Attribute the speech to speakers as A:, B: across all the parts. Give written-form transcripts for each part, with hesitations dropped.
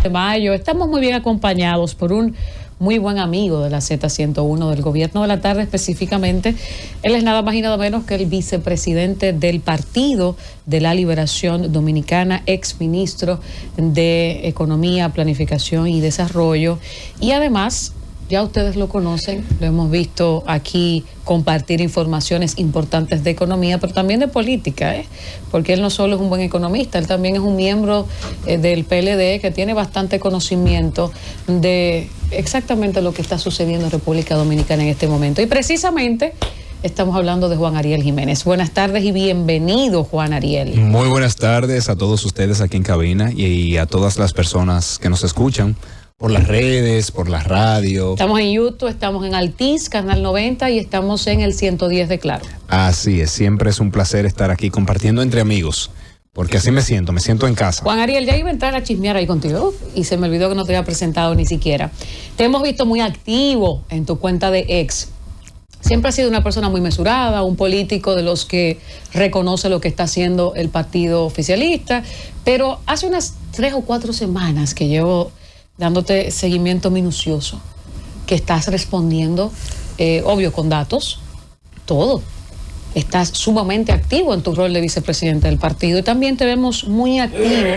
A: de mayo. Estamos muy bien acompañados por un muy buen amigo de la Z101 del Gobierno de la Tarde específicamente. Él es nada más y nada menos que el vicepresidente del Partido de la Liberación Dominicana, exministro de Economía, Planificación y Desarrollo. Y además, ya ustedes lo conocen, lo hemos visto aquí compartir informaciones importantes de economía, pero también de política, porque él no solo es un buen economista, él también es un miembro del PLD que tiene bastante conocimiento de exactamente lo que está sucediendo en República Dominicana en este momento. Y precisamente estamos hablando de Juan Ariel Jiménez. Buenas tardes y bienvenido, Juan Ariel.
B: Muy buenas tardes a todos ustedes aquí en cabina y a todas las personas que nos escuchan por las redes, por la radio.
A: Estamos en YouTube, estamos en Altiz, Canal 90 y estamos en el 110 de Claro.
B: Así es, siempre es un placer estar aquí compartiendo entre amigos, porque así me siento en casa.
A: Juan Ariel, ya iba a entrar a chismear ahí contigo y se me olvidó que no te había presentado ni siquiera. Te hemos visto muy activo en tu cuenta de ex. Siempre has sido una persona muy mesurada, un político de los que reconoce lo que está haciendo el partido oficialista, pero hace unas 3 o 4 semanas que llevo dándote seguimiento minucioso, que estás respondiendo, obvio, con datos, todo. Estás sumamente activo en tu rol de vicepresidente del partido y también te vemos muy activo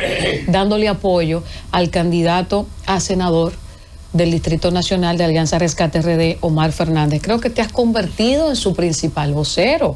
A: dándole apoyo al candidato a senador del Distrito Nacional de Alianza Rescate RD, Omar Fernández. Creo que te has convertido en su principal vocero.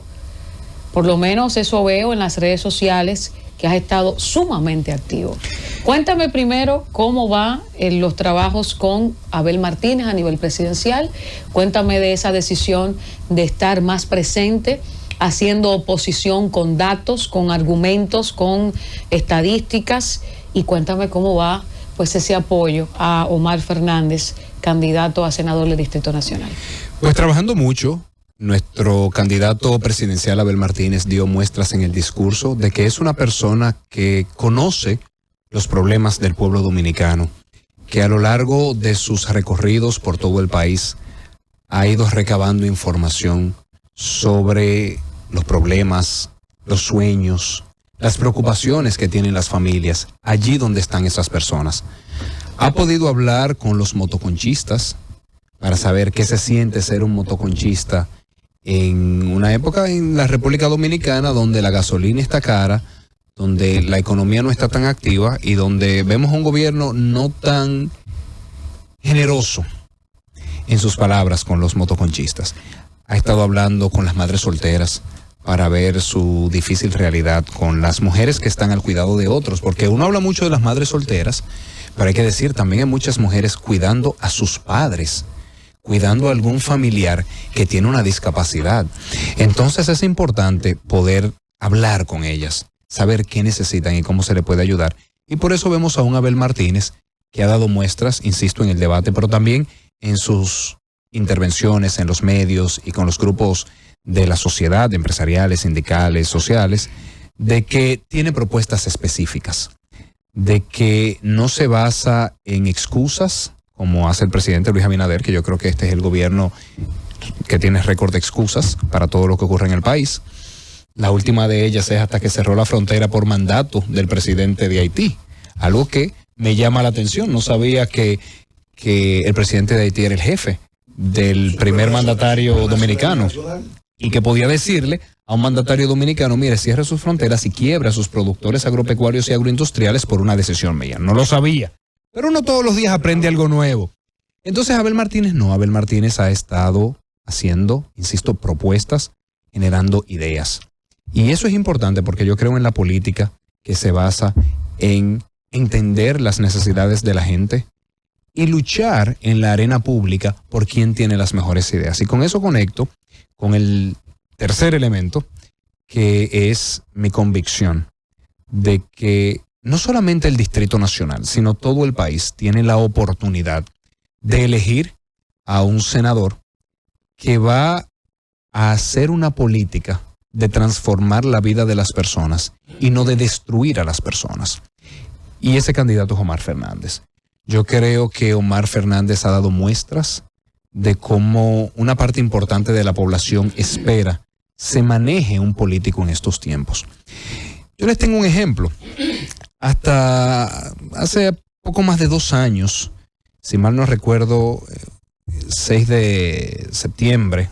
A: Por lo menos eso veo en las redes sociales, que has estado sumamente activo. Cuéntame primero cómo van los trabajos con Abel Martínez a nivel presidencial. Cuéntame de esa decisión de estar más presente, haciendo oposición con datos, con argumentos, con estadísticas. Y cuéntame cómo va pues ese apoyo a Omar Fernández, candidato a senador del Distrito Nacional.
B: Pues trabajando mucho. Nuestro candidato presidencial Abel Martínez dio muestras en el discurso de que es una persona que conoce los problemas del pueblo dominicano, que a lo largo de sus recorridos por todo el país ha ido recabando información sobre los problemas, los sueños, las preocupaciones que tienen las familias, allí donde están esas personas. Ha podido hablar con los motoconchistas para saber qué se siente ser un motoconchista en una época en la República Dominicana donde la gasolina está cara, donde la economía no está tan activa y donde vemos un gobierno no tan generoso en sus palabras con los motoconchistas. Ha estado hablando con las madres solteras para ver su difícil realidad, con las mujeres que están al cuidado de otros, porque uno habla mucho de las madres solteras, pero hay que decir, también hay muchas mujeres cuidando a sus padres, cuidando a algún familiar que tiene una discapacidad. Entonces es importante poder hablar con ellas, saber qué necesitan y cómo se le puede ayudar. Y por eso vemos a un Abel Martínez que ha dado muestras, insisto, en el debate, pero también en sus intervenciones en los medios y con los grupos de la sociedad, empresariales, sindicales, sociales, de que tiene propuestas específicas, de que no se basa en excusas, como hace el presidente Luis Abinader, que yo creo que este es el gobierno que tiene récord de excusas para todo lo que ocurre en el país. La última de ellas es hasta que cerró la frontera por mandato del presidente de Haití, algo que me llama la atención. No sabía que el presidente de Haití era el jefe del primer mandatario dominicano y que podía decirle a un mandatario dominicano, mire, cierre sus fronteras y quiebra a sus productores agropecuarios y agroindustriales por una decisión mía. No lo sabía. Pero uno todos los días aprende algo nuevo. Entonces Abel Martínez ha estado haciendo, insisto, propuestas, generando ideas. Y eso es importante porque yo creo en la política que se basa en entender las necesidades de la gente y luchar en la arena pública por quien tiene las mejores ideas. Y con eso conecto con el tercer elemento, que es mi convicción de que no solamente el Distrito Nacional, sino todo el país tiene la oportunidad de elegir a un senador que va a hacer una política de transformar la vida de las personas y no de destruir a las personas. Y ese candidato es Omar Fernández. Yo creo que Omar Fernández ha dado muestras de cómo una parte importante de la población espera se maneje un político en estos tiempos. Yo les tengo un ejemplo. Hasta hace poco más de 2 años, si mal no recuerdo, 6 de septiembre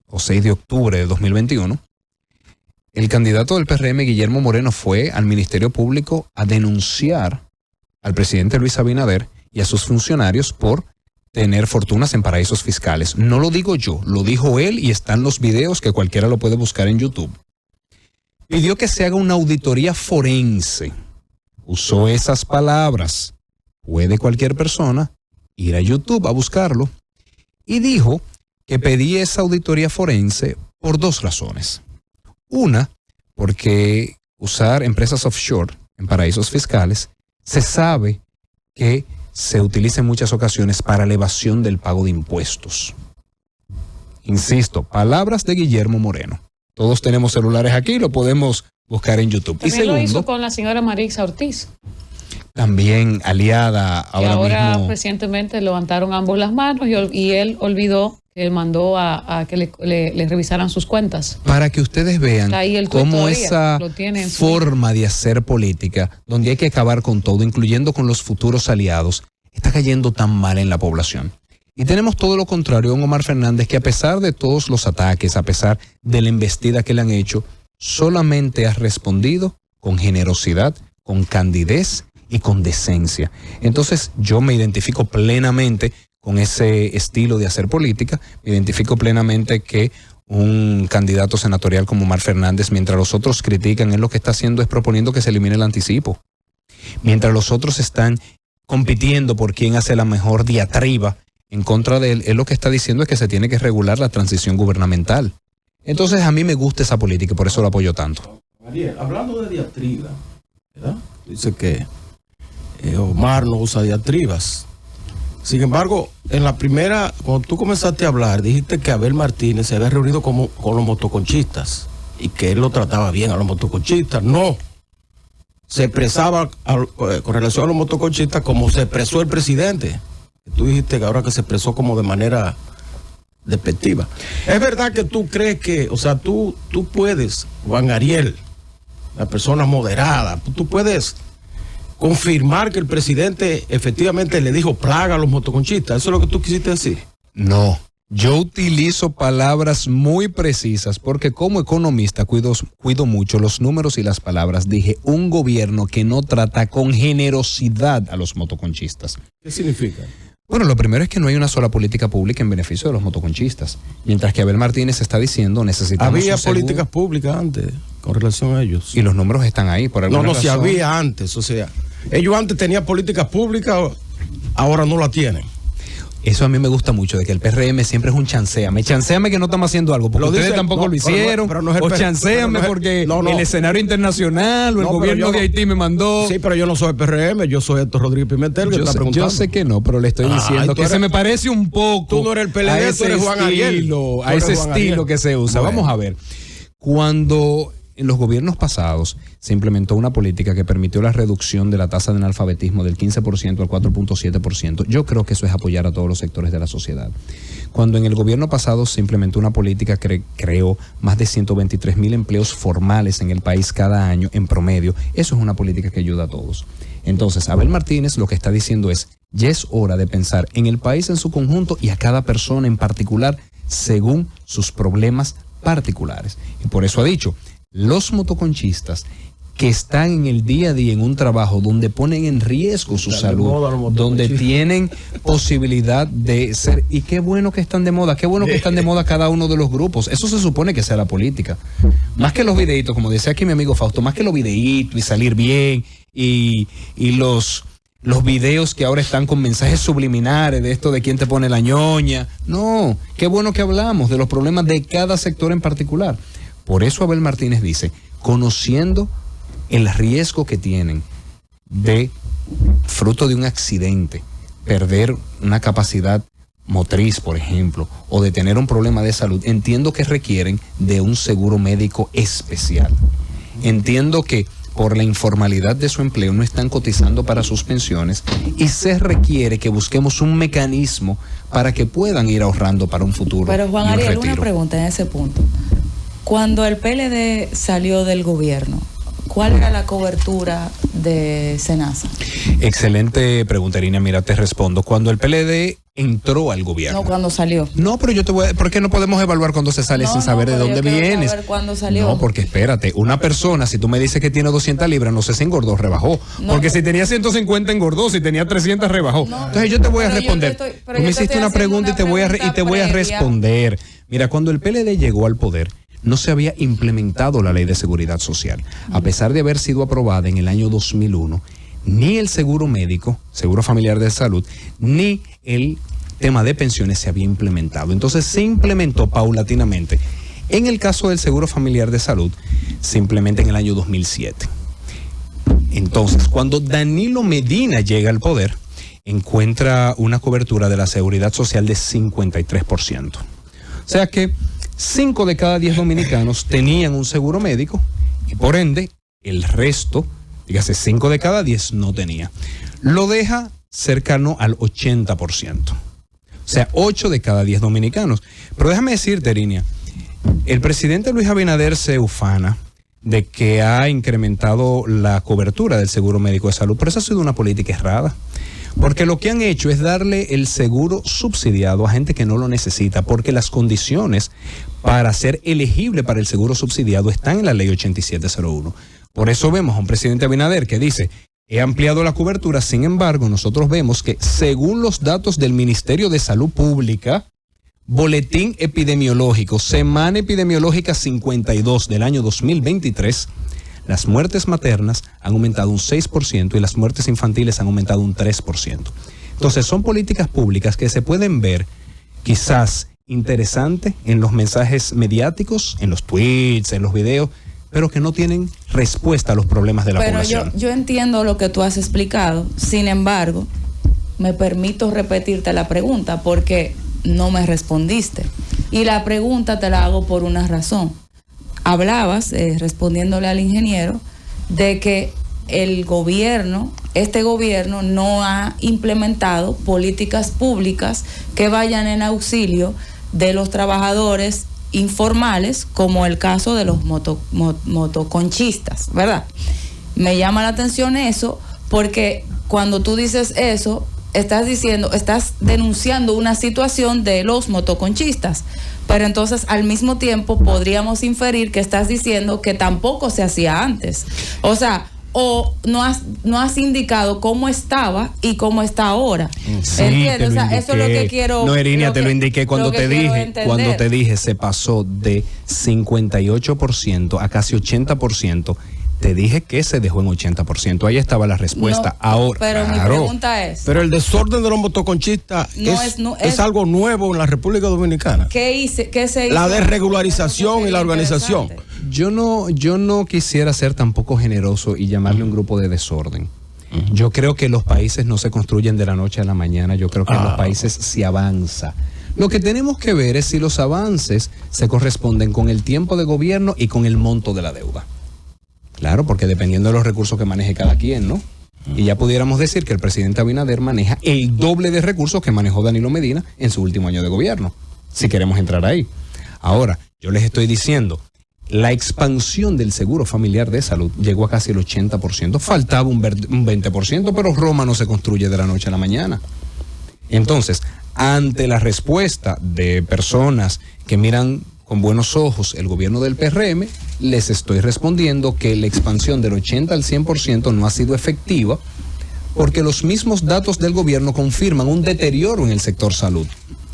B: o 6 de octubre de 2021, el candidato del PRM, Guillermo Moreno, fue al Ministerio Público a denunciar al presidente Luis Abinader y a sus funcionarios por tener fortunas en paraísos fiscales. No lo digo yo, lo dijo él y están los videos que cualquiera lo puede buscar en YouTube. Pidió que se haga una auditoría forense. Usó esas palabras. Puede cualquier persona ir a YouTube a buscarlo. Y dijo que pedía esa auditoría forense por 2 razones. Una, porque usar empresas offshore en paraísos fiscales se sabe que se utiliza en muchas ocasiones para la evasión del pago de impuestos. Insisto, palabras de Guillermo Moreno. Todos tenemos celulares aquí, lo podemos buscar en YouTube.
A: También
B: y segundo,
A: lo hizo con la señora Marixa Ortiz.
B: También aliada
A: ahora
B: mismo.
A: Recientemente levantaron ambos las manos y él olvidó que él mandó a que le revisaran sus cuentas.
B: Para que ustedes vean cómo esa forma de hacer política, donde hay que acabar con todo, incluyendo con los futuros aliados, está cayendo tan mal en la población. Y tenemos todo lo contrario, don Omar Fernández, que a pesar de todos los ataques, a pesar de la embestida que le han hecho, solamente ha respondido con generosidad, con candidez y con decencia. Entonces yo me identifico plenamente con ese estilo de hacer política, me identifico plenamente que un candidato senatorial como Omar Fernández, mientras los otros critican, él lo que está haciendo es proponiendo que se elimine el anticipo. Mientras los otros están compitiendo por quién hace la mejor diatriba en contra de él, él lo que está diciendo es que se tiene que regular la transición gubernamental. Entonces a mí me gusta esa política y por eso lo apoyo tanto.
C: Ariel, hablando de diatriba, ¿verdad? Dice que Omar no usa diatribas. Sin embargo, en la primera, cuando tú comenzaste a hablar, dijiste que Abel Martínez se había reunido con los motoconchistas y que él lo trataba bien a los motoconchistas. No, se expresaba con relación a los motoconchistas como se expresó el presidente. Tú dijiste que ahora que se expresó como de manera despectiva. Es verdad que tú crees que, o sea, tú puedes, Juan Ariel, la persona moderada, tú puedes confirmar que el presidente efectivamente le dijo plaga a los motoconchistas. ¿Eso es lo que tú quisiste decir?
B: No, yo utilizo palabras muy precisas porque como economista cuido mucho los números y las palabras. Dije, un gobierno que no trata con generosidad a los motoconchistas.
C: ¿Qué significa?
B: Bueno, lo primero es que no hay una sola política pública en beneficio de los motoconchistas. Mientras que Abel Martínez está diciendo, necesitamos...
C: Había políticas públicas antes con relación a ellos.
B: Y los números están ahí por alguna razón.
C: Si había antes, o sea, ellos antes tenían políticas públicas, ahora no la tienen.
B: Eso a mí me gusta mucho, de que el PRM siempre es un chanceame. Chanceame que no estamos haciendo algo, porque ustedes tampoco lo hicieron.
C: Pero no es
B: o chanceame porque el escenario internacional o el gobierno de Haití me mandó.
C: Sí, pero yo no soy PRM, yo soy Héctor Rodríguez Pimentel, que está preguntando.
B: Yo sé que no, pero le estoy diciendo que se me parece un poco.
C: Tú no eres el PLD, tú eres Juan Ariel.
B: A ese estilo que se usa. Bueno. Vamos a ver. Cuando en los gobiernos pasados se implementó una política que permitió la reducción de la tasa de analfabetismo del 15% al 4.7%. Yo creo que eso es apoyar a todos los sectores de la sociedad. Cuando en el gobierno pasado se implementó una política que creó más de 123,000 empleos formales en el país cada año en promedio, eso es una política que ayuda a todos. Entonces, Abel Martínez lo que está diciendo es, ya es hora de pensar en el país en su conjunto y a cada persona en particular según sus problemas particulares. Y por eso ha dicho, los motoconchistas que están en el día a día en un trabajo donde ponen en riesgo su salud, donde tienen posibilidad de ser, y qué bueno que están de moda, qué bueno que están de moda cada uno de los grupos, eso se supone que sea la política, más que los videitos, como decía aquí mi amigo Fausto, más que los videitos y salir bien, y los videos que ahora están con mensajes subliminares de esto de quién te pone la ñoña, no, qué bueno que hablamos de los problemas de cada sector en particular. Por eso Abel Martínez dice, conociendo el riesgo que tienen de, fruto de un accidente, perder una capacidad motriz, por ejemplo, o de tener un problema de salud, entiendo que requieren de un seguro médico especial. Entiendo que por la informalidad de su empleo no están cotizando para sus pensiones y se requiere que busquemos un mecanismo para que puedan ir ahorrando para un futuro.
D: Pero Juan Ariel, una pregunta en ese punto. Cuando el PLD salió del gobierno, ¿cuál era la cobertura de SENASA?
B: Excelente pregunta, Irina. Mira, te respondo. Cuando el PLD entró al gobierno.
D: No, cuando salió.
B: No, pero yo te voy a... ¿Por qué no podemos evaluar cuando se sale sin saber de dónde vienes?
D: Saber cuándo salió.
B: No, porque espérate, una persona, si tú me dices que tiene 200 libras, no sé si engordó o rebajó. No, porque si tenía 150 engordó, si tenía 300 rebajó. No, entonces yo te voy a responder. Tú me hiciste una pregunta y te voy a responder. Mira, cuando el PLD llegó al poder, no se había implementado la Ley de Seguridad Social. A pesar de haber sido aprobada en el año 2001, ni el seguro médico, seguro familiar de salud, ni el tema de pensiones se había implementado. Entonces se implementó paulatinamente. En el caso del seguro familiar de salud, se implementa en el año 2007. Entonces, cuando Danilo Medina llega al poder, encuentra una cobertura de la seguridad social de 53%. O sea que 5 de cada 10 dominicanos tenían un seguro médico y por ende el resto, dígase 5 de cada 10 no tenía. Lo deja cercano al 80%. O sea, 8 de cada 10 dominicanos. Pero déjame decirte, Irinia, el presidente Luis Abinader se ufana de que ha incrementado la cobertura del seguro médico de salud, pero esa ha sido una política errada. Porque lo que han hecho es darle el seguro subsidiado a gente que no lo necesita, porque las condiciones para ser elegible para el seguro subsidiado están en la ley 8701. Por eso vemos a un presidente Abinader que dice, he ampliado la cobertura, sin embargo, nosotros vemos que según los datos del Ministerio de Salud Pública, Boletín Epidemiológico, Semana Epidemiológica 52 del año 2023, las muertes maternas han aumentado un 6% y las muertes infantiles han aumentado un 3%. Entonces son políticas públicas que se pueden ver quizás interesantes en los mensajes mediáticos, en los tweets, en los videos, pero que no tienen respuesta a los problemas de la población.
D: Pero yo entiendo lo que tú has explicado, sin embargo, me permito repetirte la pregunta porque no me respondiste. Y la pregunta te la hago por una razón. Hablabas, respondiéndole al ingeniero, de que este gobierno no ha implementado políticas públicas que vayan en auxilio de los trabajadores informales, como el caso de los motoconchistas, ¿verdad? Me llama la atención eso, porque cuando tú dices eso, estás denunciando una situación de los motoconchistas, pero entonces al mismo tiempo podríamos inferir que estás diciendo que tampoco se hacía antes. O sea, o no has indicado cómo estaba y cómo está ahora.
B: Sí,
D: ¿entiendes? O sea, eso es lo que quiero.
B: No, Irinia, te lo indiqué cuando te dije, se pasó de 58% a casi 80%. Te dije que se dejó en 80%. Ahí estaba la respuesta.
D: No,
B: ahora,
D: pero
B: claro,
D: mi pregunta es...
C: Pero el desorden de los motoconchistas es algo nuevo en la República Dominicana.
D: ¿Qué se hizo?
C: La desregularización y la organización.
B: Yo no quisiera ser tampoco generoso y llamarle un grupo de desorden. Yo creo que los países no se construyen de la noche a la mañana. Yo creo que en los países se avanza. Lo que tenemos que ver es si los avances se corresponden con el tiempo de gobierno y con el monto de la deuda. Claro, porque dependiendo de los recursos que maneje cada quien, ¿no? Y ya pudiéramos decir que el presidente Abinader maneja el doble de recursos que manejó Danilo Medina en su último año de gobierno, si queremos entrar ahí. Ahora, yo les estoy diciendo, la expansión del seguro familiar de salud llegó a casi el 80%, faltaba un 20%, pero Roma no se construye de la noche a la mañana. Entonces, ante la respuesta de personas que miran con buenos ojos el gobierno del PRM, les estoy respondiendo que la expansión del 80 al 100% no ha sido efectiva porque los mismos datos del gobierno confirman un deterioro en el sector salud.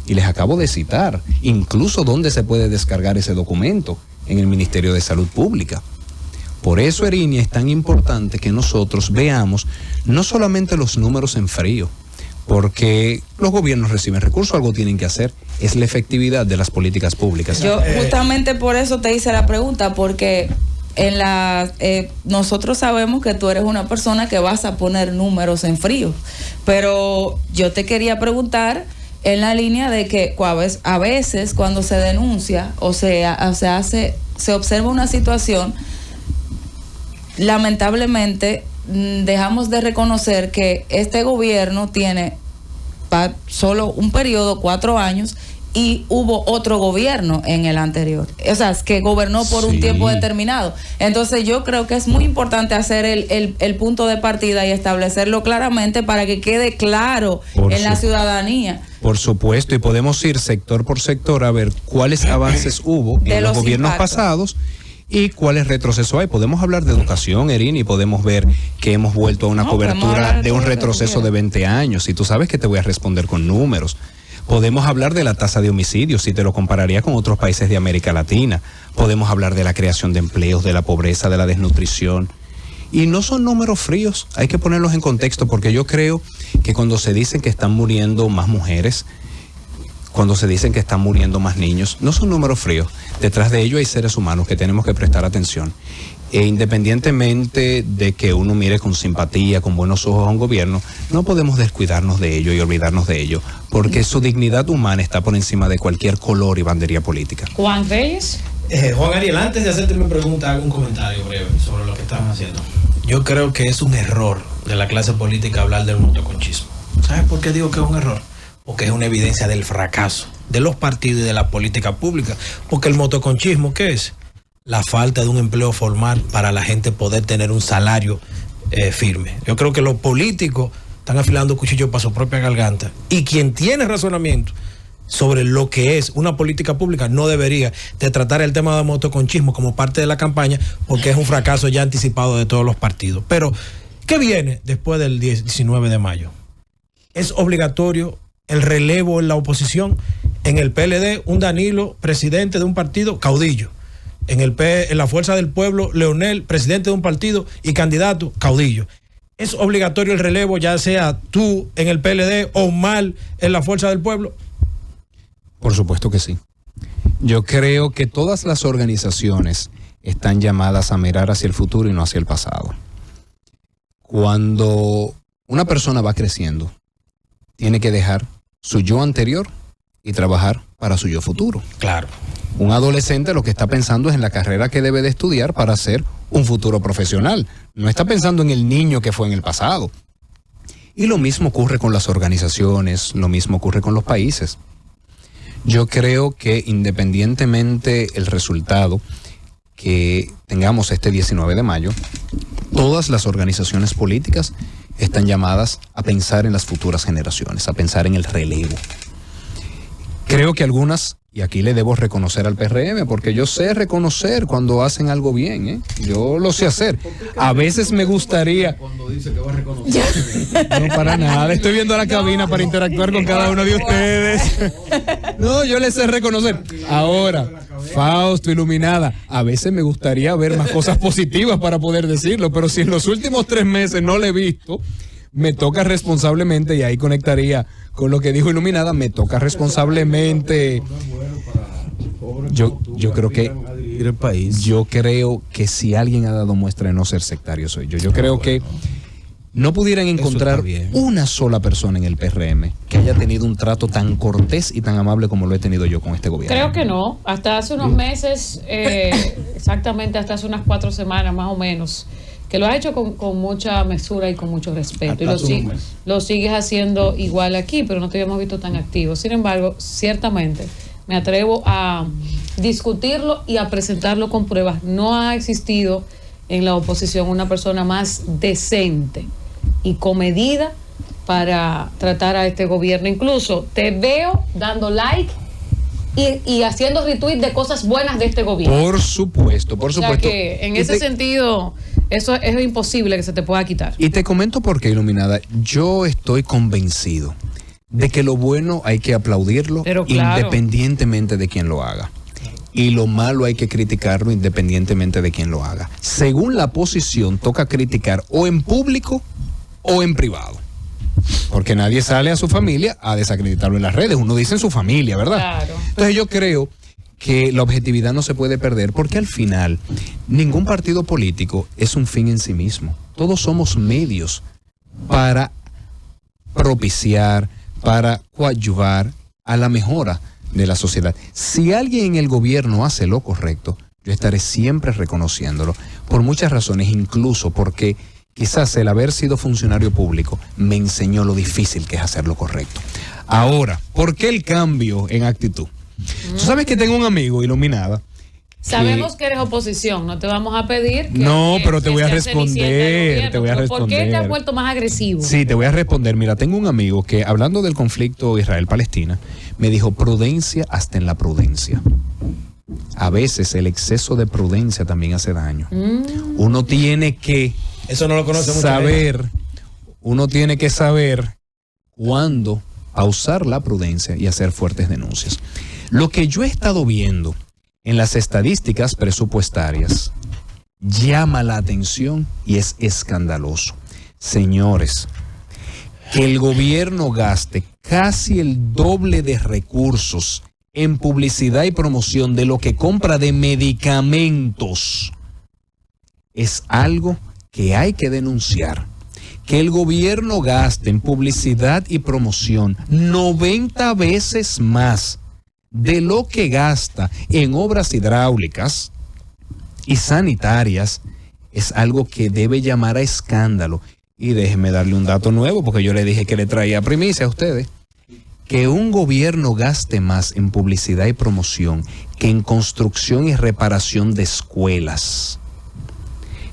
B: Y les acabo de citar, incluso dónde se puede descargar ese documento, en el Ministerio de Salud Pública. Por eso, Irinia, es tan importante que nosotros veamos no solamente los números en frío, porque los gobiernos reciben recursos, algo tienen que hacer, es la efectividad de las políticas públicas.
D: Yo justamente por eso te hice la pregunta, porque nosotros sabemos que tú eres una persona que vas a poner números en frío, pero yo te quería preguntar en la línea de que a veces cuando se denuncia o se observa una situación, lamentablemente dejamos de reconocer que este gobierno tiene solo un periodo, 4 años, y hubo otro gobierno en el anterior, o sea, es que gobernó por un tiempo determinado. Entonces yo creo que es muy importante hacer el punto de partida y establecerlo claramente para que quede claro en la ciudadanía.
B: Por supuesto, y podemos ir sector por sector a ver cuáles avances hubo en los gobiernos pasados y cuáles retrocesos hay. Podemos hablar de educación, Erin, y podemos ver que hemos vuelto a una cobertura de un retroceso de 20 años, y tú sabes que te voy a responder con números. Podemos hablar de la tasa de homicidios, si te lo compararía con otros países de América Latina. Podemos hablar de la creación de empleos, de la pobreza, de la desnutrición. Y no son números fríos, hay que ponerlos en contexto, porque yo creo que cuando se dicen que están muriendo más mujeres, cuando se dicen que están muriendo más niños, no son números fríos. Detrás de ello hay seres humanos que tenemos que prestar atención. E independientemente de que uno mire con simpatía, con buenos ojos a un gobierno, no podemos descuidarnos de ello y olvidarnos de ello, porque su dignidad humana está por encima de cualquier color y bandería política.
A: Juan Reyes.
E: Juan Ariel, antes de hacerte mi pregunta, hago un comentario breve sobre lo que están haciendo. Yo creo que es un error de la clase política hablar del motoconchismo. ¿Sabes por qué digo que es un error? Porque es una evidencia del fracaso de los partidos y de la política pública. Porque el motoconchismo, ¿qué es? La falta de un empleo formal para la gente poder tener un salario firme. Yo creo que los políticos están afilando cuchillos para su propia garganta, y quien tiene razonamiento sobre lo que es una política pública no debería de tratar el tema del motoconchismo como parte de la campaña, porque es un fracaso ya anticipado de todos los partidos. Pero, ¿qué viene después del 19 de mayo? Es obligatorio el relevo en la oposición. En el PLD, un Danilo, presidente de un partido, caudillo. En la Fuerza del Pueblo, Leonel, presidente de un partido y candidato, caudillo. ¿Es obligatorio el relevo, ya sea tú en el PLD o Omar en la Fuerza del Pueblo?
B: Por supuesto que sí. Yo creo que todas las organizaciones están llamadas a mirar hacia el futuro y no hacia el pasado. Cuando una persona va creciendo, tiene que dejar su yo anterior y trabajar para su yo futuro.
E: Claro.
B: Un adolescente lo que está pensando es en la carrera que debe de estudiar para ser un futuro profesional. No está pensando en el niño que fue en el pasado. Y lo mismo ocurre con las organizaciones, lo mismo ocurre con los países. Yo creo que independientemente el resultado que tengamos este 19 de mayo, todas las organizaciones políticas están llamadas a pensar en las futuras generaciones, a pensar en el relevo. Creo que algunas, y aquí le debo reconocer al PRM, porque yo sé reconocer cuando hacen algo bien, ¿eh? Yo lo sé hacer. A veces me gustaría...
C: Cuando dice que va a reconocer.
B: No, para nada. Estoy viendo la cabina para interactuar con cada uno de ustedes. No, yo les sé reconocer. Ahora, Fausto, Iluminada, a veces me gustaría ver más cosas positivas para poder decirlo, pero si en los últimos 3 meses no le he visto, me toca responsablemente, y ahí conectaría con lo que dijo Iluminada, me toca responsablemente. Yo creo que si alguien ha dado muestra de no ser sectario soy yo. Yo creo que no pudieran encontrar una sola persona en el PRM que haya tenido un trato tan cortés y tan amable como lo he tenido yo con este gobierno.
A: Creo que no. Hasta hace unos meses, exactamente hasta hace unas 4 semanas más o menos, que lo has hecho con mucha mesura y con mucho respeto. Y lo sigues haciendo igual aquí, pero no te habíamos visto tan activo. Sin embargo, ciertamente, me atrevo a discutirlo y a presentarlo con pruebas. No ha existido en la oposición una persona más decente y comedida para tratar a este gobierno. Incluso te veo dando like y haciendo retweet de cosas buenas de este gobierno.
B: Por supuesto, por supuesto.
A: O sea que en ese sentido, eso es imposible que se te pueda quitar.
B: Y te comento por qué, Iluminada. Yo estoy convencido de que lo bueno hay que aplaudirlo, claro, independientemente de quién lo haga. Y lo malo hay que criticarlo independientemente de quién lo haga. Según la posición, toca criticar o en público o en privado. Porque nadie sale a su familia a desacreditarlo en las redes. Uno dice en su familia, ¿verdad?
A: Claro.
B: Entonces yo creo que la objetividad no se puede perder, porque al final ningún partido político es un fin en sí mismo. Todos somos medios para propiciar, para coadyuvar a la mejora de la sociedad. Si alguien en el gobierno hace lo correcto, yo estaré siempre reconociéndolo, por muchas razones, incluso porque quizás el haber sido funcionario público me enseñó lo difícil que es hacer lo correcto. Ahora, ¿por qué el cambio en actitud? Tú sabes que tengo un amigo, Iluminada.
A: Sabemos que eres oposición, no te vamos a pedir que...
B: No, pero te voy a
A: seas cenicienta del gobierno. ¿Por qué te has vuelto más agresivo?
B: Sí, te voy a responder. Mira, tengo un amigo que, hablando del conflicto Israel-Palestina, me dijo prudencia hasta en la prudencia. A veces el exceso de prudencia también hace daño. Uno tiene que
E: Eso no lo conoce mucha
B: saber, uno tiene que saber cuándo pausar la prudencia y hacer fuertes denuncias. Lo que yo he estado viendo en las estadísticas presupuestarias llama la atención y es escandaloso. Señores, que el gobierno gaste casi el doble de recursos en publicidad y promoción de lo que compra de medicamentos es algo que hay que denunciar. Que el gobierno gaste en publicidad y promoción 90 veces más de lo que gasta en obras hidráulicas y sanitarias es algo que debe llamar a escándalo. Y déjenme darle un dato nuevo, porque yo le dije que le traía primicia a ustedes. Que un gobierno gaste más en publicidad y promoción que en construcción y reparación de escuelas.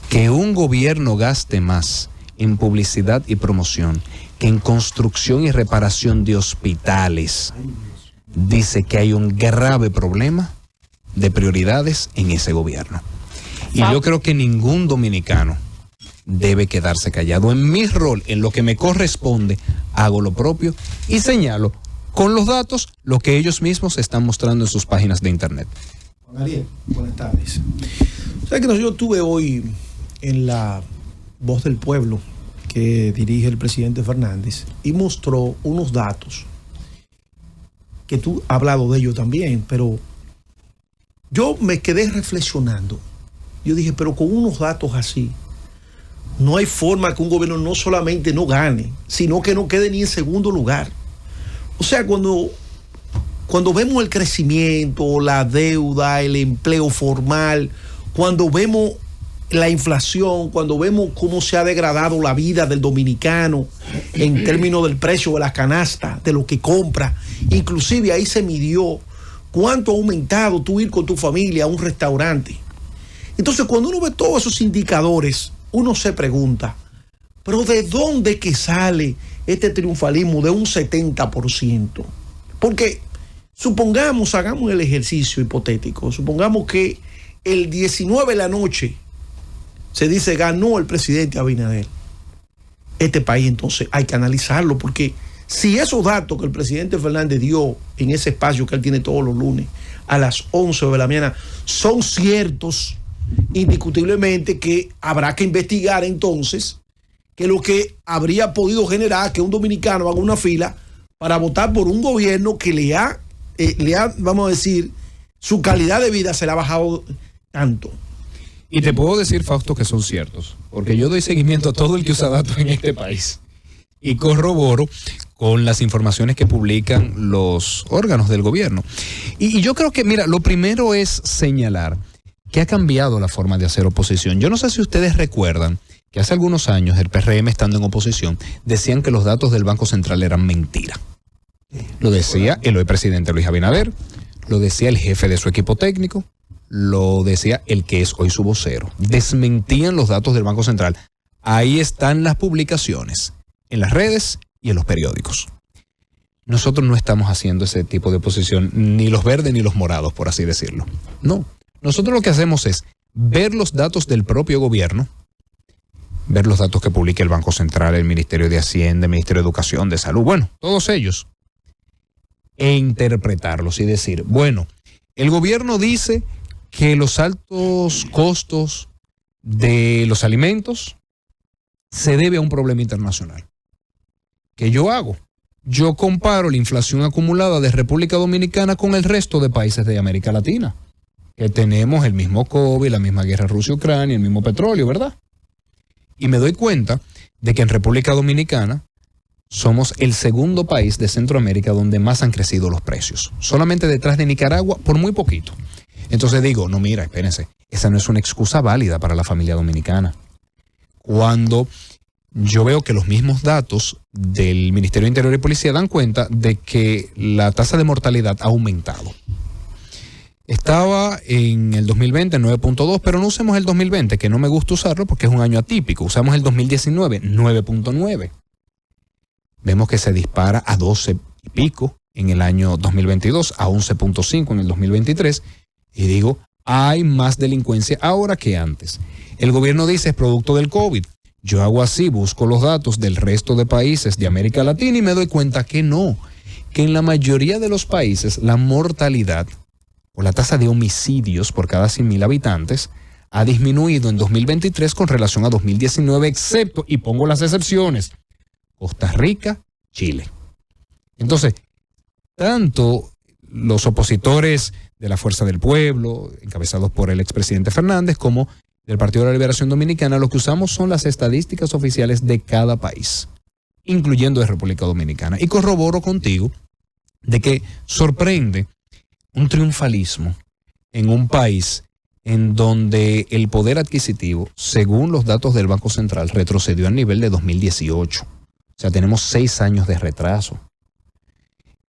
B: Que un gobierno gaste más en publicidad y promoción que en construcción y reparación de hospitales. Dice que hay un grave problema de prioridades en ese gobierno. Y yo creo que ningún dominicano debe quedarse callado. En mi rol, en lo que me corresponde, hago lo propio y señalo con los datos lo que ellos mismos están mostrando en sus páginas de internet.
F: Juan Ariel, buenas tardes. ¿Sabes que yo estuve hoy en la Voz del Pueblo que dirige el presidente Fernández y mostró unos datos que tú has hablado de ellos también, pero yo me quedé reflexionando. Yo dije, pero con unos datos así, no hay forma que un gobierno no solamente no gane, sino que no quede ni en segundo lugar. O sea, cuando vemos el crecimiento, la deuda, el empleo formal, cuando vemos la inflación, cuando vemos cómo se ha degradado la vida del dominicano en términos del precio de la canasta, de lo que compra, inclusive ahí se midió cuánto ha aumentado tú ir con tu familia a un restaurante. Entonces, cuando uno ve todos esos indicadores, uno se pregunta, pero ¿de dónde que sale este triunfalismo de un 70%? Porque supongamos, hagamos el ejercicio hipotético, supongamos que el 19 de la noche se dice ganó el presidente Abinader. Este país entonces hay que analizarlo, porque si esos datos que el presidente Fernández dio en ese espacio que él tiene todos los lunes a las 11 de la mañana son ciertos, indiscutiblemente que habrá que investigar entonces que lo que habría podido generar que un dominicano haga una fila para votar por un gobierno que le ha, vamos a decir, su calidad de vida se le ha bajado tanto.
B: Y te puedo decir, Fausto, que son ciertos, porque yo doy seguimiento a todo el que usa datos en este país y corroboro con las informaciones que publican los órganos del gobierno. Y yo creo que, mira, lo primero es señalar que ha cambiado la forma de hacer oposición. Yo no sé si ustedes recuerdan que hace algunos años el PRM, estando en oposición, decían que los datos del Banco Central eran mentira. Lo decía el hoy presidente Luis Abinader, lo decía el jefe de su equipo técnico, lo decía el que es hoy su vocero. Desmentían los datos del Banco Central. Ahí están las publicaciones, en las redes y en los periódicos. Nosotros no estamos haciendo ese tipo de oposición, ni los verdes ni los morados, por así decirlo. No. Nosotros lo que hacemos es ver los datos del propio gobierno, ver los datos que publica el Banco Central, el Ministerio de Hacienda, el Ministerio de Educación, de Salud, bueno, todos ellos, e interpretarlos y decir, bueno, el gobierno dice que los altos costos de los alimentos se debe a un problema internacional. ¿Qué yo hago? Yo comparo la inflación acumulada de República Dominicana con el resto de países de América Latina, que tenemos el mismo COVID, la misma guerra Rusia-Ucrania, el mismo petróleo, ¿verdad? Y me doy cuenta de que en República Dominicana somos el segundo país de Centroamérica donde más han crecido los precios, solamente detrás de Nicaragua por muy poquito. Entonces digo, no, mira, espérense, esa no es una excusa válida para la familia dominicana. Cuando yo veo que los mismos datos del Ministerio de Interior y Policía dan cuenta de que la tasa de mortalidad ha aumentado. Estaba en el 2020 en 9.2, pero no usemos el 2020, que no me gusta usarlo porque es un año atípico. Usamos el 2019, 9.9. Vemos que se dispara a 12 y pico en el año 2022, a 11.5 en el 2023. Y digo, hay más delincuencia ahora que antes. El gobierno dice es producto del COVID. Yo hago así, busco los datos del resto de países de América Latina y me doy cuenta que no, que en la mayoría de los países la mortalidad o la tasa de homicidios por cada 100.000 habitantes ha disminuido en 2023 con relación a 2019, excepto, y pongo las excepciones, Costa Rica, Chile. Entonces, tanto los opositores de la Fuerza del Pueblo, encabezados por el expresidente Fernández, como del Partido de la Liberación Dominicana, lo que usamos son las estadísticas oficiales de cada país, incluyendo de República Dominicana. Y corroboro contigo de que sorprende un triunfalismo en un país en donde el poder adquisitivo, según los datos del Banco Central, retrocedió al nivel de 2018. O sea, tenemos 6 años de retraso.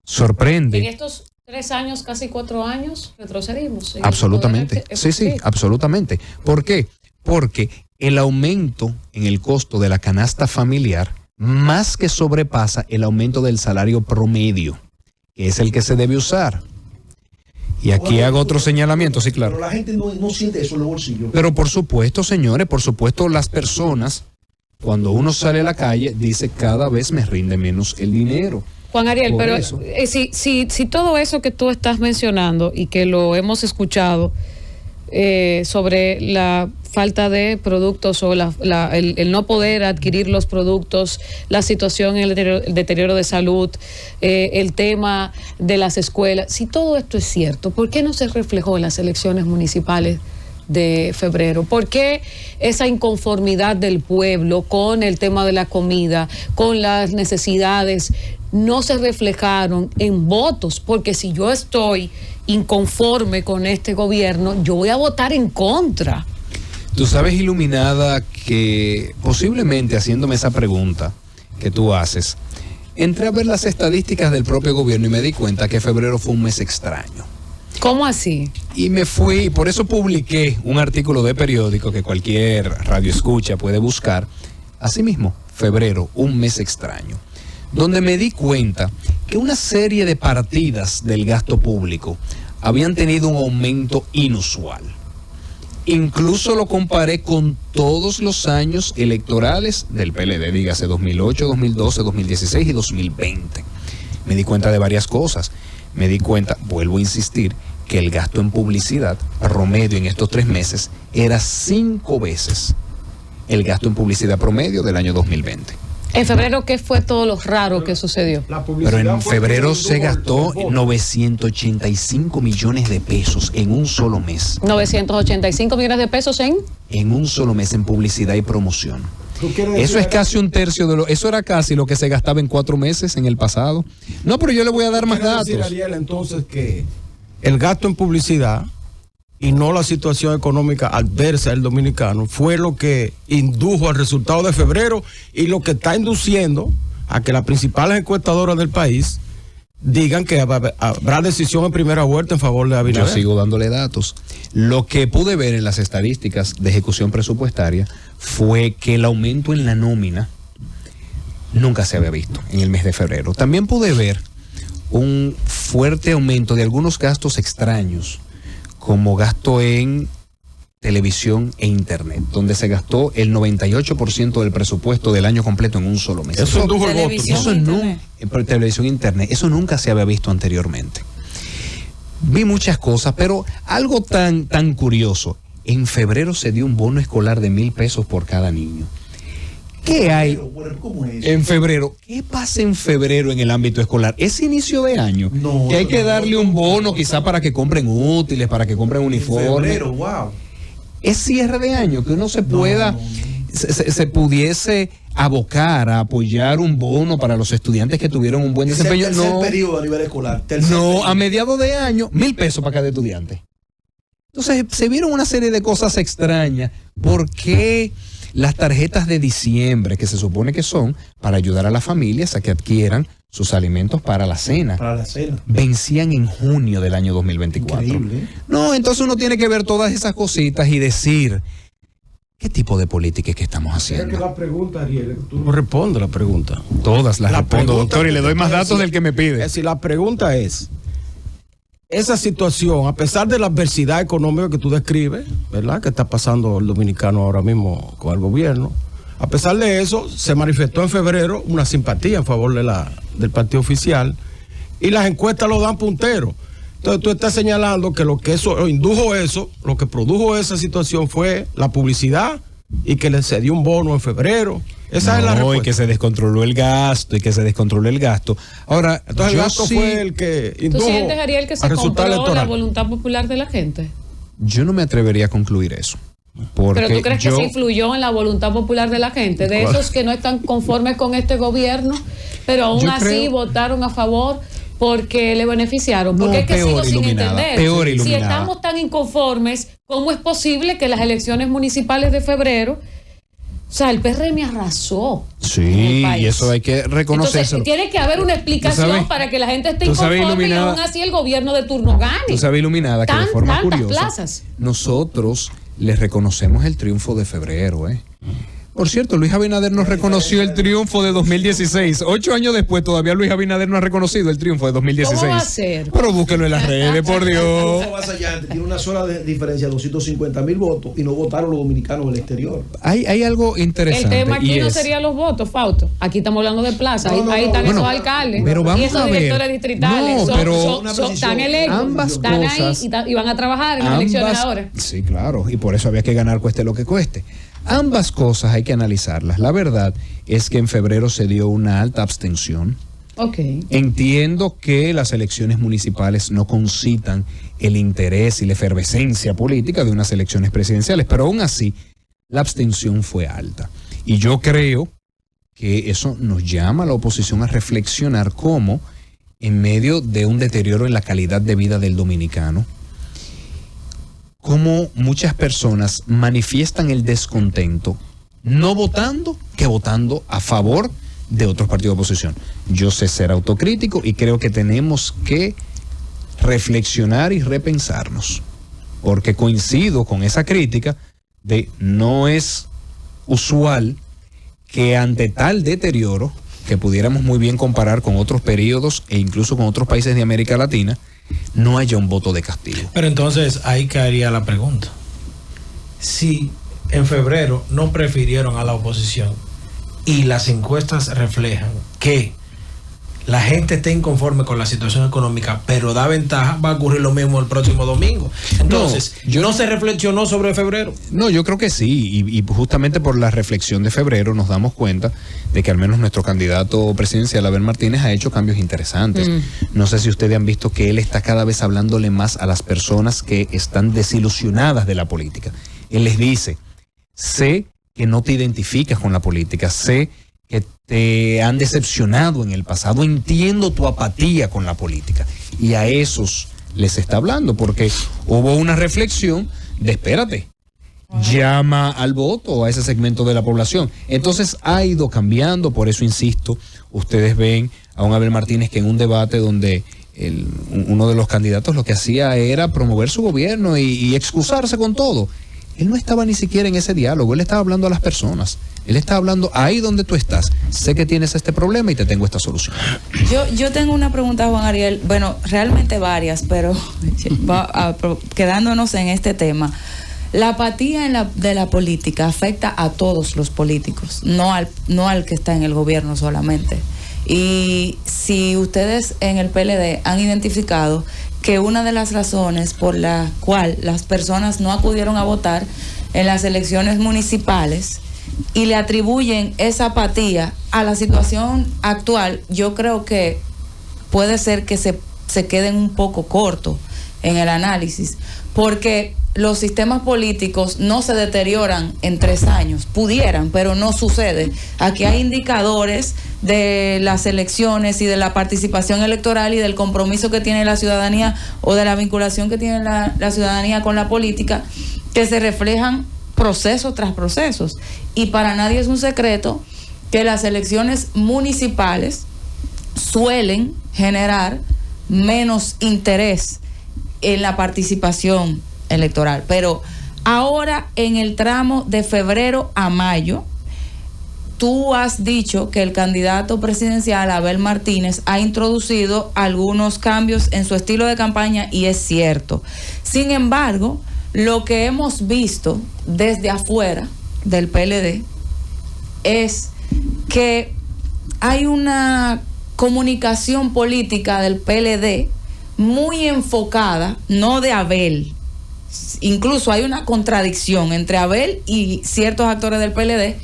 B: Sorprende.
A: En estos 3 años, casi 4 años, retrocedimos.
B: Absolutamente. Sí, absolutamente. ¿Por qué? Porque el aumento en el costo de la canasta familiar más que sobrepasa el aumento del salario promedio, que es el que se debe usar. Y aquí hago otro señalamiento, sí, claro.
F: Pero la gente no siente eso en los bolsillos.
B: Pero por supuesto, señores, por supuesto las personas, cuando uno sale a la calle, dice cada vez me rinde menos el dinero.
A: Juan Ariel,
B: Por
A: pero
B: eso.
A: si todo eso que tú estás mencionando y que lo hemos escuchado sobre la falta de productos o el no poder adquirir los productos, la situación en el deterioro de salud, el tema de las escuelas, si todo esto es cierto, ¿por qué no se reflejó en las elecciones municipales de febrero? ¿Por qué esa inconformidad del pueblo con el tema de la comida, con las necesidades, no se reflejaron en votos? Porque si yo estoy inconforme con este gobierno, yo voy a votar en contra.
B: Tú sabes, Iluminada, que posiblemente haciéndome esa pregunta que tú haces, entré a ver las estadísticas del propio gobierno y me di cuenta que febrero fue un mes extraño.
A: ¿Cómo así?
B: Y me fui, por eso publiqué un artículo de periódico que cualquier radioescucha puede buscar. Asimismo, febrero, un mes extraño, donde me di cuenta que una serie de partidas del gasto público habían tenido un aumento inusual. Incluso lo comparé con todos los años electorales del PLD, dígase 2008, 2012, 2016 y 2020. Me di cuenta de varias cosas. Me di cuenta, vuelvo a insistir, que el gasto en publicidad promedio en estos 3 meses era 5 veces el gasto en publicidad promedio del año 2020.
A: En febrero, ¿qué fue todo lo raro que sucedió?
B: Pero en febrero se gastó 985 millones de pesos en un solo mes.
A: 985 millones de pesos
B: En un solo mes en publicidad y promoción. Eso es casi un tercio de eso era casi lo que se gastaba en 4 meses en el pasado. No, pero yo le voy a dar más datos.
C: Decir, Ariel, entonces que el gasto en publicidad y no la situación económica adversa del dominicano fue lo que indujo al resultado de febrero y lo que está induciendo a que las principales encuestadoras del país digan que habrá decisión en primera vuelta en favor de Abinader.
B: Yo sigo dándole datos. Lo que pude ver en las estadísticas de ejecución presupuestaria fue que el aumento en la nómina nunca se había visto en el mes de febrero. También pude ver un fuerte aumento de algunos gastos extraños, como gasto en televisión e internet, donde se gastó el 98% del presupuesto del año completo en un solo mes.
C: Eso indujo el voto.
B: Televisión e internet, eso nunca se había visto anteriormente. Vi muchas cosas, pero algo tan curioso. En febrero se dio un bono escolar de 1,000 pesos por cada niño. ¿Qué hay en febrero? ¿Qué pasa en febrero en el ámbito escolar? Es inicio de año.
F: No,
B: que hay que darle un bono quizá para que compren útiles, para que compren uniformes.
F: Febrero, wow.
B: Es cierre de año, que uno se pueda, se pudiese abocar a apoyar un bono para los estudiantes que tuvieron un buen desempeño.
F: Es el tercer periodo a nivel escolar.
B: A mediados de año, 1,000 pesos para cada estudiante. Entonces, se vieron una serie de cosas extrañas. ¿Por qué las tarjetas de diciembre, que se supone que son para ayudar a las familias a que adquieran sus alimentos para la cena, vencían en junio del año 2024.
F: Increíble, ¿eh?
B: No, entonces uno tiene que ver todas esas cositas y decir, ¿qué tipo de política es que estamos haciendo?
C: La pregunta, Ariel, tú no respondes la pregunta.
B: Todas las respondo, doctor, y le doy más datos
C: decir,
B: del que me pide.
C: Es decir, la pregunta es, esa situación, a pesar de la adversidad económica que tú describes, ¿verdad?, que está pasando el dominicano ahora mismo con el gobierno, a pesar de eso, se manifestó en febrero una simpatía en favor del partido oficial y las encuestas lo dan puntero. Entonces tú estás señalando que lo que eso indujo eso, lo que produjo esa situación fue la publicidad y que se dio un bono en febrero. Esa es la respuesta.
B: Y que se descontroló el gasto, Ahora,
C: entonces el gasto fue el que indujo.
A: ¿Tú sientes, Ariel, que se compró la voluntad popular de la gente?
B: Yo no me atrevería a concluir eso.
A: Pero tú crees que se influyó en la voluntad popular de la gente, de esos que no están conformes con este gobierno, pero aún así votaron a favor porque le beneficiaron. Porque es que sigo sin entender. Si estamos tan inconformes, ¿cómo es posible que las elecciones municipales de febrero, o sea, el PRM arrasó?
B: Sí, y eso hay que reconocerlo.
A: Entonces, tiene que haber una explicación para que la gente esté inconforme y aún así el gobierno de turno gane.
B: Tú sabes, Iluminada, que de forma curiosa,
A: plazas.
B: Nosotros les reconocemos el triunfo de febrero, Por cierto, Luis Abinader nos reconoció el triunfo de 2016. 8 años después todavía Luis Abinader no ha reconocido el triunfo de 2016.
A: ¿Cómo va a ser?
B: Pero búsquenlo en las redes, por Dios.
F: Tiene una sola diferencia, 250,000 votos, y no votaron los dominicanos del exterior.
B: Hay algo interesante.
A: El tema aquí no serían los votos, Fausto. Aquí estamos hablando de plaza. Ahí están esos alcaldes
B: pero
A: y esos directores distritales. Están electos, están ahí y van a trabajar en las elecciones ahora.
B: Sí, claro. Y por eso había que ganar cueste lo que cueste. Ambas cosas hay que analizarlas. La verdad es que en febrero se dio una alta abstención. Entiendo que las elecciones municipales no concitan el interés y la efervescencia política de unas elecciones presidenciales, pero aún así la abstención fue alta. Y yo creo que eso nos llama a la oposición a reflexionar cómo, en medio de un deterioro en la calidad de vida del dominicano, cómo muchas personas manifiestan el descontento, no votando, que votando a favor de otros partidos de oposición. Yo sé ser autocrítico y creo que tenemos que reflexionar y repensarnos, porque coincido con esa crítica de no es usual que ante tal deterioro, que pudiéramos muy bien comparar con otros periodos e incluso con otros países de América Latina, no haya un voto de castigo.
E: Pero entonces ahí caería la pregunta. Si en febrero no prefirieron a la oposición y las encuestas reflejan que la gente está inconforme con la situación económica, pero da ventaja, va a ocurrir lo mismo el próximo domingo. Entonces, ¿no se reflexionó sobre febrero?
B: No, yo creo que sí, y justamente por la reflexión de febrero nos damos cuenta de que al menos nuestro candidato presidencial, Abel Martínez, ha hecho cambios interesantes. No sé si ustedes han visto que él está cada vez hablándole más a las personas que están desilusionadas de la política. Él les dice, sé que no te identificas con la política, sé que te han decepcionado en el pasado, entiendo tu apatía con la política, y a esos les está hablando, porque hubo una reflexión de espérate, llama al voto a ese segmento de la población. Entonces ha ido cambiando, por eso insisto, ustedes ven a un Abel Martínez que en un debate donde uno de los candidatos lo que hacía era promover su gobierno y excusarse con todo. Él no estaba ni siquiera en ese diálogo, él estaba hablando a las personas. Él está hablando ahí donde tú estás. Sé que tienes este problema y te tengo esta solución.
D: Yo tengo una pregunta, Juan Ariel. Bueno, realmente varias, pero quedándonos en este tema. La apatía de la política afecta a todos los políticos, no al que está en el gobierno solamente. Y si ustedes en el PLD han identificado que una de las razones por la cual las personas no acudieron a votar en las elecciones municipales y le atribuyen esa apatía a la situación actual, yo creo que puede ser que se queden un poco cortos en el análisis, porque los sistemas políticos no se deterioran en 3 años, pudieran, pero no sucede. Aquí hay indicadores de las elecciones y de la participación electoral y del compromiso que tiene la ciudadanía o de la vinculación que tiene la ciudadanía con la política, que se reflejan procesos tras procesos. Y para nadie es un secreto que las elecciones municipales suelen generar menos interés en la participación electoral. Pero ahora, en el tramo de febrero a mayo, tú has dicho que el candidato presidencial, Abel Martínez, ha introducido algunos cambios en su estilo de campaña, y es cierto. Sin embargo, lo que hemos visto desde afuera del PLD es que hay una comunicación política del PLD muy enfocada, no de Abel. Incluso hay una contradicción entre Abel y ciertos actores del PLD,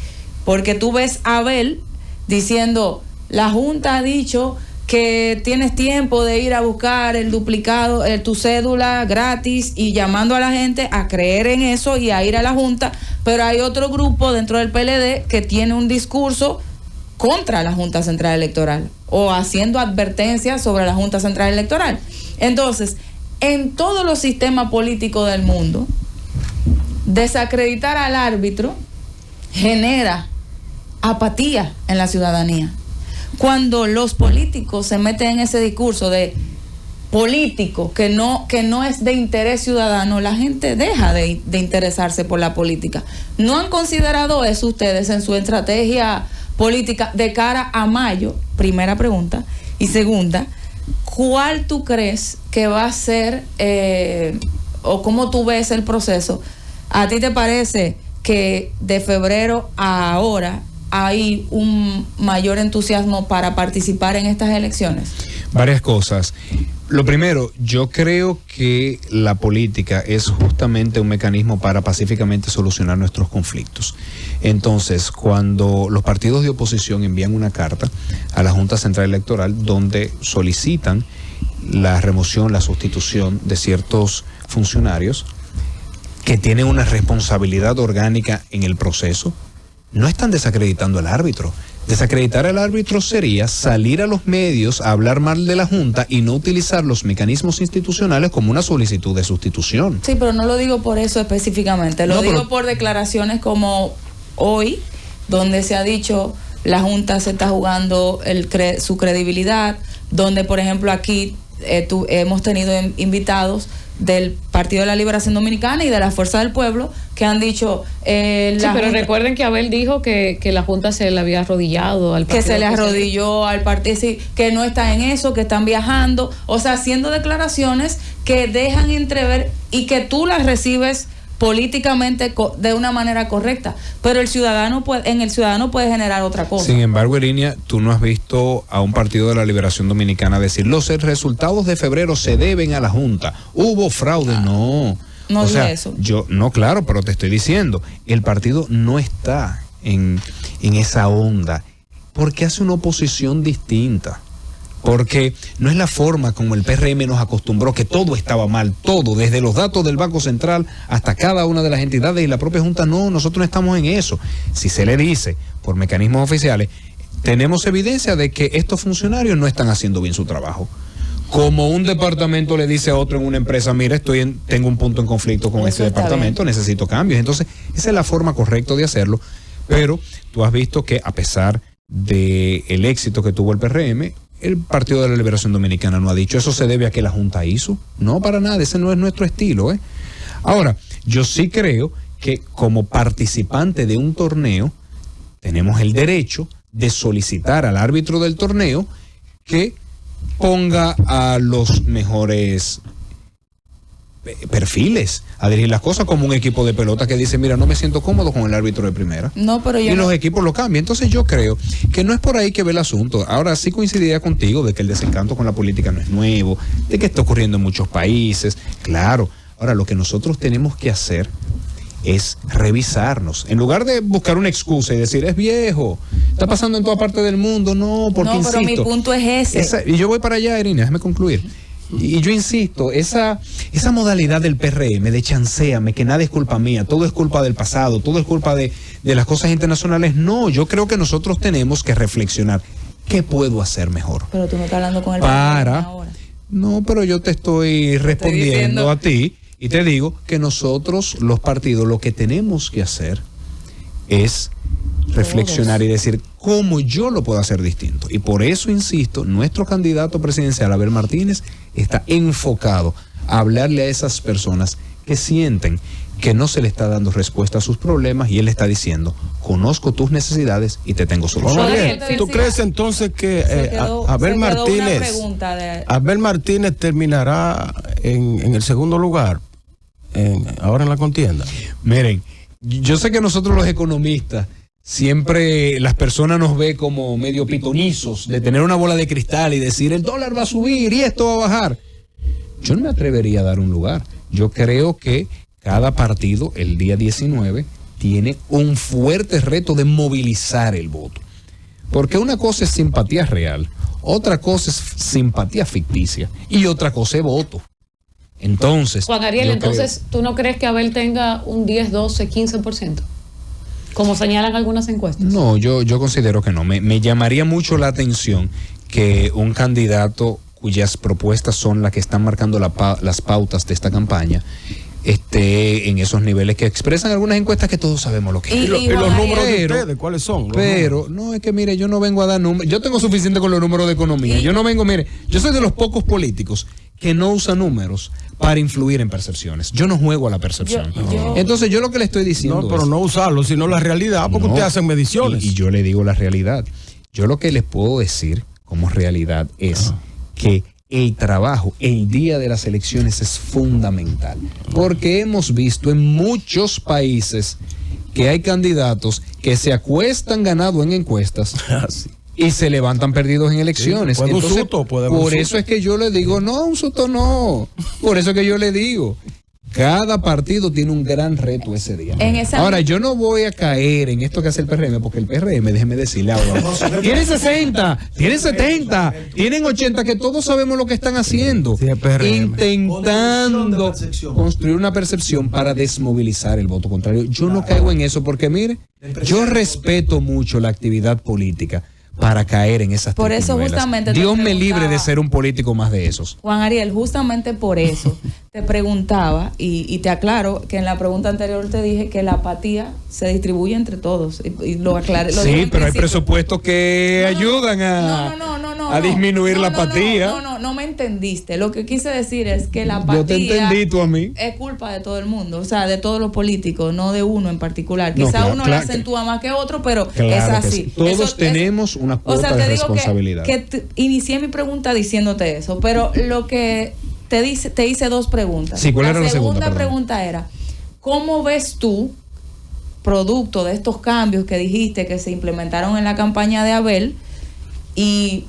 D: porque tú ves a Abel diciendo: la Junta ha dicho que tienes tiempo de ir a buscar el duplicado, tu cédula gratis, y llamando a la gente a creer en eso y a ir a la Junta. Pero hay otro grupo dentro del PLD que tiene un discurso contra la Junta Central Electoral o haciendo advertencias sobre la Junta Central Electoral. Entonces, en todos los sistemas políticos del mundo, desacreditar al árbitro genera apatía en la ciudadanía. Cuando los políticos se meten en ese discurso de político que no es de interés ciudadano, la gente deja de interesarse por la política. ¿No han considerado eso ustedes en su estrategia política de cara a mayo? Primera pregunta. Y segunda, ¿cuál tú crees que va a ser o cómo tú ves el proceso? ¿A ti te parece que de febrero a ahora hay un mayor entusiasmo para participar en estas elecciones?
B: Varias cosas. Lo primero, yo creo que la política es justamente un mecanismo para pacíficamente solucionar nuestros conflictos. Entonces, cuando los partidos de oposición envían una carta a la Junta Central Electoral donde solicitan la remoción, la sustitución de ciertos funcionarios que tienen una responsabilidad orgánica en el proceso, no están desacreditando al árbitro. Desacreditar al árbitro sería salir a los medios a hablar mal de la Junta y no utilizar los mecanismos institucionales como una solicitud de sustitución.
D: Sí, pero no lo digo por eso específicamente, lo digo por declaraciones como hoy, donde se ha dicho la Junta se está jugando su credibilidad, donde por ejemplo aquí hemos tenido invitados del Partido de la Liberación Dominicana y de la Fuerza del Pueblo que han dicho
A: sí, pero recuerden que Abel dijo que la Junta se le había arrodillado al partido,
D: que se le arrodilló al partido, sí, que no está en eso, que están viajando, o sea, haciendo declaraciones que dejan entrever y que tú las recibes políticamente de una manera correcta, pero el ciudadano puede generar otra cosa.
B: Sin embargo, Erinia, tú no has visto a un Partido de la Liberación Dominicana decir los resultados de febrero se deben a la Junta, hubo fraude. No
D: o sea,
B: eso. Claro, pero te estoy diciendo, el partido no está en esa onda porque hace una oposición distinta. Porque no es la forma como el PRM nos acostumbró, que todo estaba mal, todo, desde los datos del Banco Central hasta cada una de las entidades y la propia Junta. No, nosotros no estamos en eso. Si se le dice por mecanismos oficiales, tenemos evidencia de que estos funcionarios no están haciendo bien su trabajo. Como un departamento le dice a otro en una empresa: mira, tengo un punto en conflicto con este departamento, necesito cambios. Entonces, esa es la forma correcta de hacerlo. Pero tú has visto que a pesar del éxito que tuvo el PRM, el Partido de la Liberación Dominicana no ha dicho eso se debe a que la Junta hizo. No, para nada, ese no es nuestro estilo. Ahora, yo sí creo que como participante de un torneo tenemos el derecho de solicitar al árbitro del torneo que ponga a los mejores perfiles a dirigir las cosas, como un equipo de pelota que dice: mira, no me siento cómodo con el árbitro de primera.
D: No, pero
B: los equipos lo cambian. Entonces yo creo que no es por ahí que ve el asunto. Ahora sí coincidiría contigo de que el desencanto con la política no es nuevo, de que está ocurriendo en muchos países. Claro. Ahora, lo que nosotros tenemos que hacer es revisarnos. En lugar de buscar una excusa y decir: es viejo, está pasando en toda parte del mundo. No, porque insisto.
D: No, pero mi punto es ese.
B: Y yo voy para allá, Irina, déjame concluir. Y yo insisto, esa modalidad del PRM de chanceame, que nada es culpa mía, todo es culpa del pasado, todo es culpa de las cosas internacionales. No, yo creo que nosotros tenemos que reflexionar. ¿Qué puedo hacer mejor?
D: Pero tú no estás hablando con el PRM ahora.
B: No, pero yo te estoy respondiendo a ti Y te digo que nosotros, los partidos, lo que tenemos que hacer es reflexionar y decir cómo yo lo puedo hacer distinto. Y por eso, insisto, nuestro candidato presidencial, Abel Martínez, está enfocado a hablarle a esas personas que sienten que no se le está dando respuesta a sus problemas, y él está diciendo: conozco tus necesidades y te tengo soluciones.
C: Oye, ¿tú crees entonces que Abel Martínez terminará en el segundo lugar ahora en la contienda?
B: Miren, yo sé que nosotros los economistas siempre las personas nos ve como medio pitonizos de tener una bola de cristal y decir el dólar va a subir y esto va a bajar. Yo no me atrevería a dar un lugar. Yo creo que cada partido el día 19 tiene un fuerte reto de movilizar el voto. Porque una cosa es simpatía real, otra cosa es simpatía ficticia y otra cosa es voto. Entonces,
A: Juan Ariel, entonces, ¿tú no crees que Abel tenga un 10, 12, 15%? Como señalan algunas encuestas.
B: No, yo considero que no. Me llamaría mucho la atención que un candidato cuyas propuestas son las que están marcando las pautas de esta campaña esté en esos niveles que expresan algunas encuestas que todos sabemos lo que es.
C: ¿Y los números de ustedes cuáles son?
B: Pero no, es que mire, yo no vengo a dar números. Yo tengo suficiente con los números de economía. Yo no vengo, mire, yo soy de los pocos políticos que no usan números para influir en percepciones. Yo no juego a la percepción. Entonces yo lo que le estoy diciendo
C: pero no usarlo, sino la realidad, porque ustedes hacen mediciones.
B: Y yo le digo la realidad. Yo lo que les puedo decir como realidad es que el trabajo el día de las elecciones es fundamental, porque hemos visto en muchos países que hay candidatos que se acuestan ganado en encuestas y se levantan perdidos en elecciones.
C: Sí,
B: entonces, por eso es que yo le digo, no, un susto no. Por eso es que yo le digo, cada partido tiene un gran reto ese día. Ahora, yo no voy a caer en esto que hace el PRM, porque el PRM, déjeme decirle ahora, tiene 60, tiene 70, tienen 80, que todos sabemos lo que están haciendo, intentando construir una percepción para desmovilizar el voto contrario. Yo no caigo en eso, porque mire, yo respeto mucho la actividad política para caer en esas
D: Por eso justamente
B: Dios me libre de ser un político más de esos.
D: Juan Ariel, justamente por eso te preguntaba y te aclaro que en la pregunta anterior te dije que la apatía se distribuye entre todos y lo aclaré.
B: Sí, pero hay presupuestos que ayudan a disminuir la apatía.
D: No me entendiste. Lo que quise decir es que la apatía
B: yo te entendí, tú a mí.
D: Es culpa de todo el mundo, o sea, de todos los políticos, no de uno en particular. Quizá uno la acentúa más que otro, pero es así.
B: Sí. Todos tenemos una cuota de responsabilidad.
D: Inicié mi pregunta diciéndote eso, pero lo que te hice dos preguntas.
B: Sí, ¿cuál era la segunda?
D: La segunda pregunta era, ¿cómo ves tú, producto de estos cambios que dijiste que se implementaron en la campaña de Abel, y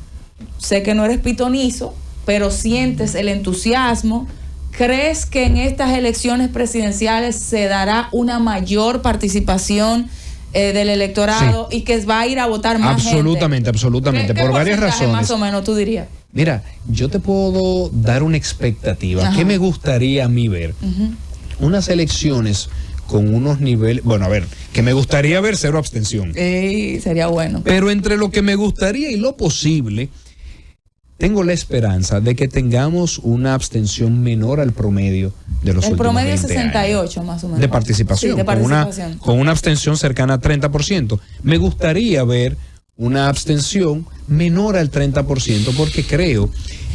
D: sé que no eres pitonizo, pero sientes el entusiasmo, ¿crees que en estas elecciones presidenciales se dará una mayor participación del electorado y que va a ir a votar más
B: absolutamente,
D: gente?
B: Absolutamente, por varias razones.
D: Más o menos tú dirías.
B: Mira, yo te puedo dar una expectativa. ¿Qué me gustaría a mí ver? Unas elecciones con unos niveles, bueno, a ver, que me gustaría ver cero abstención.
D: Sería bueno.
B: Pero entre lo que me gustaría y lo posible, tengo la esperanza de que tengamos una abstención menor al promedio de los últimos 20 años. El promedio es
D: 68 más o menos.
B: De participación,
D: sí, de participación.
B: Con una abstención cercana a 30%. Me gustaría ver una abstención menor al 30%, porque creo,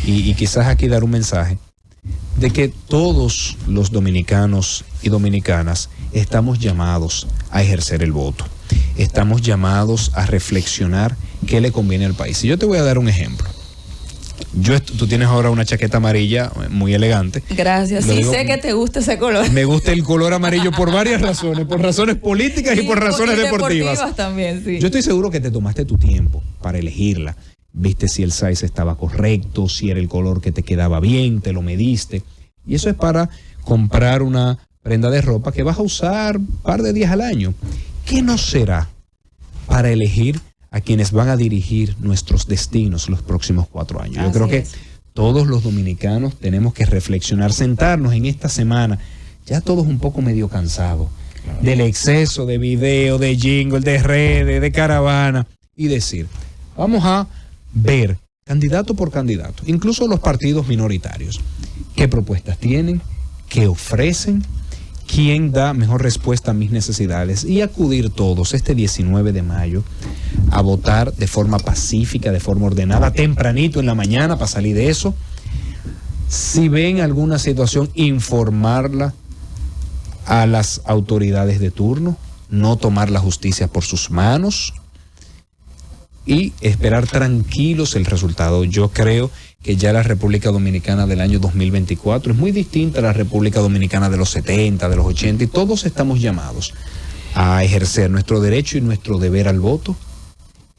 B: y quizás aquí dar un mensaje, de que todos los dominicanos y dominicanas estamos llamados a ejercer el voto. Estamos llamados a reflexionar qué le conviene al país. Y yo te voy a dar un ejemplo. Tú tienes ahora una chaqueta amarilla muy elegante.
D: Gracias. Sí, sé que te gusta ese color.
B: Me gusta el color amarillo por varias razones, por razones políticas y por razones deportivas
D: también, sí.
B: Yo estoy seguro que te tomaste tu tiempo para elegirla. Viste si el size estaba correcto, si era el color que te quedaba bien, te lo mediste. Y eso es para comprar una prenda de ropa que vas a usar un par de días al año. ¿Qué no será para elegir a quienes van a dirigir nuestros destinos los próximos 4 años? Yo creo que todos los dominicanos tenemos que reflexionar, sentarnos en esta semana, ya todos un poco medio cansados del exceso de video, de jingle, de redes, de caravana, y decir, vamos a ver candidato por candidato, incluso los partidos minoritarios, qué propuestas tienen, qué ofrecen, quién da mejor respuesta a mis necesidades y acudir todos este 19 de mayo a votar de forma pacífica, de forma ordenada, tempranito en la mañana para salir de eso. Si ven alguna situación, informarla a las autoridades de turno, no tomar la justicia por sus manos y esperar tranquilos el resultado. Yo creo que ya la República Dominicana del año 2024 es muy distinta a la República Dominicana de los 70, de los 80, y todos estamos llamados a ejercer nuestro derecho y nuestro deber al voto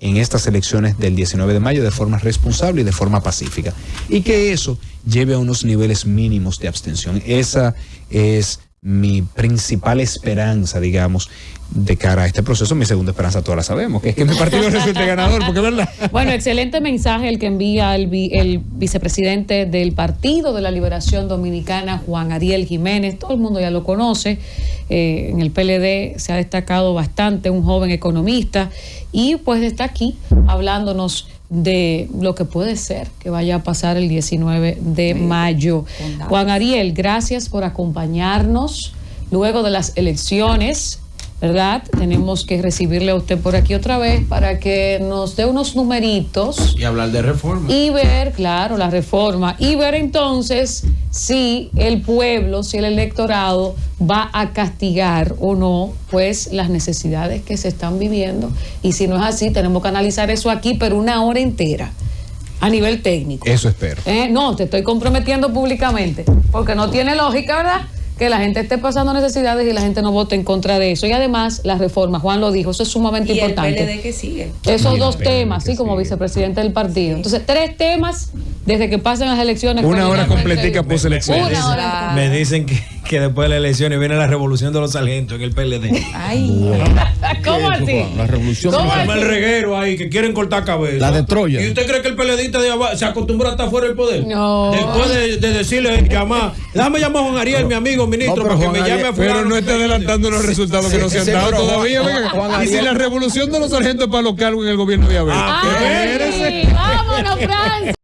B: en estas elecciones del 19 de mayo de forma responsable y de forma pacífica. Y que eso lleve a unos niveles mínimos de abstención. Esa es mi principal esperanza, digamos, de cara a este proceso. Mi segunda esperanza todas la sabemos, que es que mi partido resulte ganador, porque es verdad.
A: Bueno, excelente mensaje el que envía el vicepresidente del Partido de la Liberación Dominicana, Juan Ariel Jiménez. Todo el mundo ya lo conoce. En el PLD se ha destacado bastante, un joven economista, y pues está aquí hablándonos de lo que puede ser que vaya a pasar el 19 de mayo. Juan Ariel, gracias por acompañarnos luego de las elecciones, ¿verdad? Tenemos que recibirle a usted por aquí otra vez para que nos dé unos numeritos.
E: Y hablar de reforma.
A: Y ver, claro, la reforma. Y ver entonces si el pueblo, si el electorado va a castigar o no, pues las necesidades que se están viviendo. Y si no es así, tenemos que analizar eso aquí, pero una hora entera, a nivel técnico.
B: Eso espero.
A: No, te estoy comprometiendo públicamente, porque no tiene lógica, ¿verdad?, que la gente esté pasando necesidades y la gente no vote en contra de eso. Y además, la reforma, Juan lo dijo, eso es sumamente importante.
D: Y el PLD que sigue.
A: Esos dos temas, sí, como vicepresidente del partido. Entonces, 3 temas desde que pasen las elecciones.
B: Una hora completica post elecciones.
A: Una hora.
E: Me dicen que después de las elecciones viene la revolución de los sargentos en el PLD.
D: Ay,
A: ¿Cómo así?
C: La revolución.
A: ¿Cómo
E: Se llama
A: así?
E: el reguero ahí, que quieren cortar cabeza.
C: La de Troya.
E: ¿Y usted cree que el PLDista de abajo se acostumbró a estar fuera del poder?
A: No.
E: Después de decirle, déjame llamar a Juan Ariel, mi amigo ministro,
C: No, pero
E: para que
C: Juan
E: me llame
C: Ariel-
E: a fulano.
B: Pero no está adelantando unos resultados que no se han
C: sí,
B: dado
C: pero
B: todavía.
C: Juan-
B: venga.
C: Juan
B: Y si
C: Ariel-
B: la revolución de los sargentos es para los cargos en el gobierno de Abel.
A: Ay, vámonos, Francis.